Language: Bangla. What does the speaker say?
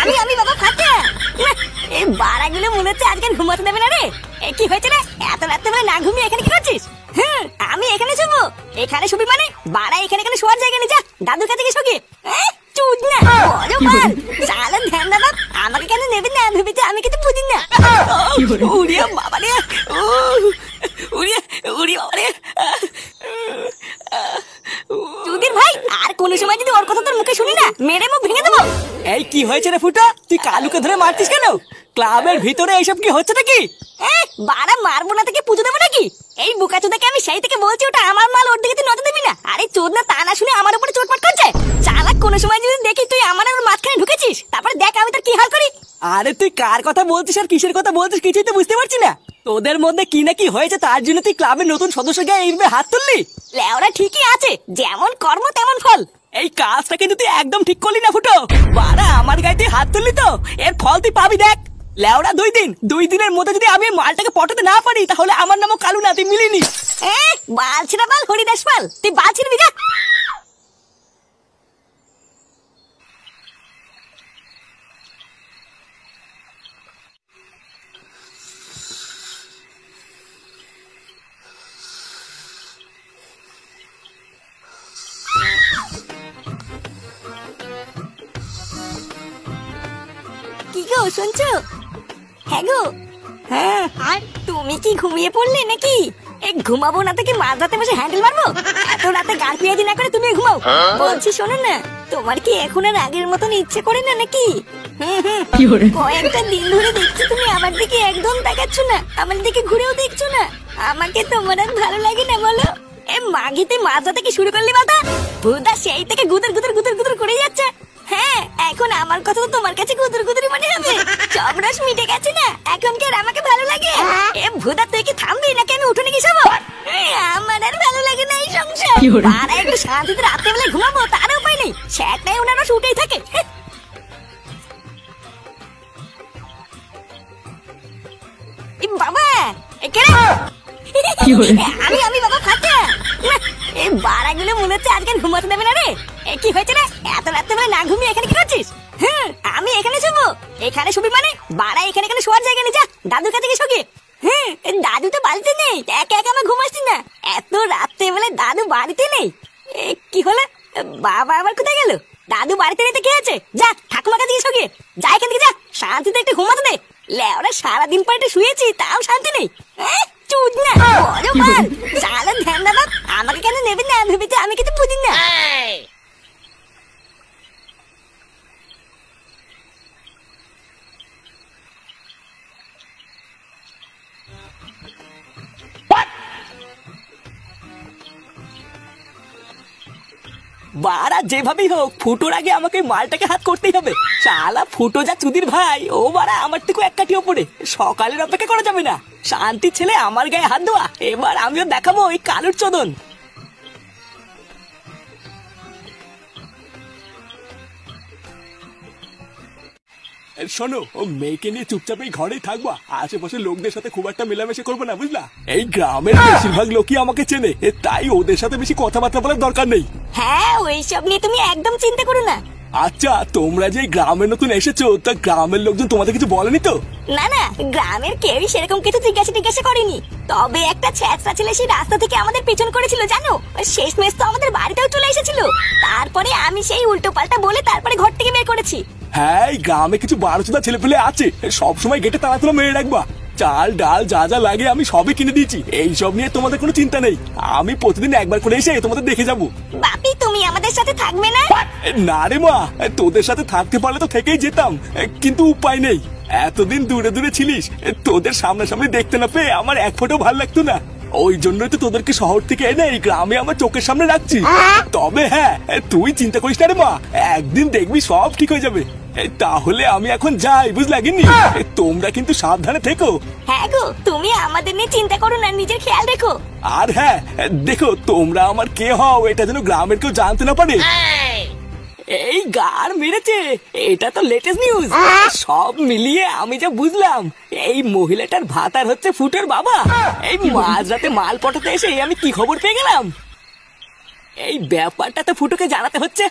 আমি আমি বাবা ফাটা। এই বাড়াগুলো মনে হচ্ছে আজকে ঘুমাতে দেবে না রে। কি হয়েছে রে, এত রাত্রে বেলা না ঘুমিয়ে এখানে কি করছিস? হ্যাঁ আমি এখানে শুবো? এখানে শুবি মানে? বাড়া এখানে এখানে শোয়ার জায়গা নেই, যা দাদুর কাছে গিয়ে শুবি। চুদ না বড় পাল চালান ধ্যান দাদা, আমাকে কেন নেবেন না ভেবেছি, আমি কিছু বুঝি না। উড়িয়া বাবা রে, উড়িয়া উড়িয়া বাবা রে। চুদির ভাই আর কোন সময় যদি ওর কথা তোর মুখে শুনি না, মেরে মুখ ভেঙে দেবো। এই কি হয়েছে রে ফুটা, তুই কালুকে ধরে মারতিস কেন? ক্লাবের ভিতরে এইসব কি হচ্ছে নাকি? বাড়া মারবো না থেকে পুজো দেবো নাকি? এই বুকাচোদাকে আমি সেই থেকে বলছি ওটা আমার মাল, ওর দিকে তুই নজর দিবি না। আরে চোদ না, তা না শুনে আমার উপরে চোটপাট করছে। চালাক কোন সময় যদি দেখি তুই আমার আর মাঝখানে ঢুকেছিস, তারপরে দেখ আমি তোর কি হাল করি। আরে তুই কার কথা বলছিস আর কিসের কথা বলছিস কিছুই তো বুঝতে পারছি না। তোদের মধ্যে কি না কি হয়েছে তার জন্য তুই ক্লাবের নতুন সদস্যকে এইভাবে হাত তুললি? লেওরা ঠিকই আছে, যেমন কর্ম তেমন ফল। এই কাজটা কিন্তু তুই একদম ঠিক করলি না ফুটো। বাড়া আমার গায়ে তুই হাত তুললি তো, এর ফল তুই পাবি দেখ। লেওরা 2 দিনের মধ্যে যদি আমি মালটাকে পটাতে না পারি তাহলে আমার নামও কালু না, তুই মিলিনি। বালছি না বাল হরিদাস পাল, তুই বালছি না বিঘা। কি গো শুনছো? হ্যাঁ গো। হ্যাঁ তুমি কি ঘুমিয়ে পড়লে নাকি? ঘুমাবো না থেকে মাঝ রাতে বসে হ্যান্ডেল মারবো? এত রাতে গান পেয়ে না করে তুমি ঘুমাও। বলছি শোনো না, তোমার কি এখন আর আগের মতন ইচ্ছে করে না নাকি? কয়েকটা দিন ধরে দেখছি তুমি আমার দিকে একদম তাকাচ্ছ না, আমার দিকে ঘুরেও দেখছো না। আমাকে তোমার আর ভালো লাগে না বলো? মাগিতে মাঝ রাতে কি শুরু করলি বাতা? ভুদা সেই থেকে গুদর গুদর গুদর গুদর করে যাচ্ছে। হ্যাঁ এখন আমার কথা তো তোমার কাছে গুদর গুদরি মনে হবে। সব রস মিটে গেছে না, এখন কি আর আমাকে ভালো লাগে? ভুদা তুই কি থামবি নাকি আমি উঠে নাকি সব? আমার আর ভালো লাগে না এই সংসার। আর একটু শান্তিতে রাত্রে বেলা ঘুমাবো তার উপায় নেই, সেটাই ওনার রস উঠেই থাকে। বাবা আমি আমি বাবা ফাটা। এই বাড়াগুলো মনে হচ্ছে আজকে ঘুমাতে দেবে না রে। কি হয়েছে রে, এত রাত্রে বেলা না ঘুমিয়ে এখানে কি করছিস? হ্যাঁ আমি এখানে শুবো? এখানে শুবি মানে? বাড়া এখানে এখানে শোয়ার জায়গা নেই, যা দাদুর কাছে গিয়ে শুবি। হ্যাঁ দাদু তো বাড়িতে নেই, একা একা আমি ঘুমাচ্ছি না। এত রাত্রে বেলা দাদু বাড়িতে নেই? কি হলো, বাবা আবার কোথায় গেল? দাদু বাড়িতে নেই তো কি আছে, যা ঠাকুমার কাছে গিয়ে শুয়ে যা, এখান থেকে যা, শান্তিতে একটু ঘুমাতে দে। লেওরা সারাদিন পর একটু শুয়েছি তাও শান্তি নেই। চুদ না বড় মাল চালান ধ্যান দাদা, আমাকে কেন নেবেন না ভেবেছি, আমি কিছু বুঝি না। বাড়া যেভাবেই হোক ফুটোর আগে আমাকে মালটাকে হাত করতেই হবে। শালা ফুটো যা চুদির ভাই, ও বাড়া আমার থেকে এক কাঠি ওপরে। সকালের অপেক্ষা করা যাবে না, শান্তির ছেলে আমার গায়ে হাত দেওয়া, এবার আমিও দেখাবো ওই কালুর চোদন। শোনো, ও মেয়েকে নিয়ে চুপচাপ এই ঘরেই থাকবা, আশেপাশে লোকদের সাথে খুব একটা মেলামেশা করবো না, বুঝলা? এই গ্রামের বেশিরভাগ লোকই আমাকে চেনে, তাই ওদের সাথে বেশি কথাবার্তা বলার দরকার নেই। হ্যাঁ ওইসব নিয়ে তুমি একদম চিন্তা করো না। আচ্ছা তোমরা যে গ্রামে নতুন এসেছো, তা গ্রামের লোকজন তোমাদের কিছু বলেনি তো? না না, গ্রামের কেউই সেরকম কিছু জিজ্ঞাসা করেনি। তবে একটা ছেঁচড়া ছেলে সেই রাস্তা থেকে আমাদের পেছন করেছিল জানো, শেষমেশ তো আমাদের বাড়িতেও চলে এসেছিল। তারপরে আমি সেই উল্টো পাল্টা বলে তারপরে ঘর থেকে বের করেছি। হ্যাঁ এই গ্রামে কিছু 12 ছেলে পেলে আছে, সবসময় গেটে তাড়া তোলা মেরে রাখবা। চাল ডাল যা যা লাগে আমি সবই কিনে দিয়েছি, এইসব নিয়ে তোমাদের কোনো চিন্তা নেই। আমি প্রতিদিন একবার করে এসে তোমাদের দেখে যাবো। বাপি তুমি আমাদের সাথে থাকবে না? না রে মা, তোদের সাথে থাকতে পারলে তো থেকেই যেতাম, কিন্তু উপায় নেই। এতদিন দূরে দূরে ছিলিস, তোদের সামনাসামনি দেখতে না পেয়ে আমার এক ফোঁটাও ভালো লাগতো না। ওই জন্যই তো তোদেরকে শহর থেকে এনে এই গ্রামে আমার চোখের সামনে রাখছি। তবে হ্যাঁ তুই চিন্তা করিস না রে মা, একদিন দেখবি সব ঠিক হয়ে যাবে। তাহলে আমি এখন যাই, বুঝলা গিন্নি? তোমরা কিন্তু সাবধানে থেকো। হ্যাঁ গো, তুমি আমাদের নিয়ে চিন্তা করো না, নিজের খেয়াল রেখো। আর হ্যাঁ দেখো, তোমরা আমার কে হও এটা যেন গ্রামের কেউ জানতে না পারে। এই গার মেরেছে, এটা তো লেটেস্ট নিউজ। সব মিলিয়ে আমি যা বুঝলাম, এই মহিলাটার ভাতার হচ্ছে ফুটোর বাবা। এই মাঝরাতে মাল পটাতে এসে আমি কি খবর পেয়ে গেলাম, এই ব্যাপারটা তো ফুটোকে জানাতে হচ্ছে।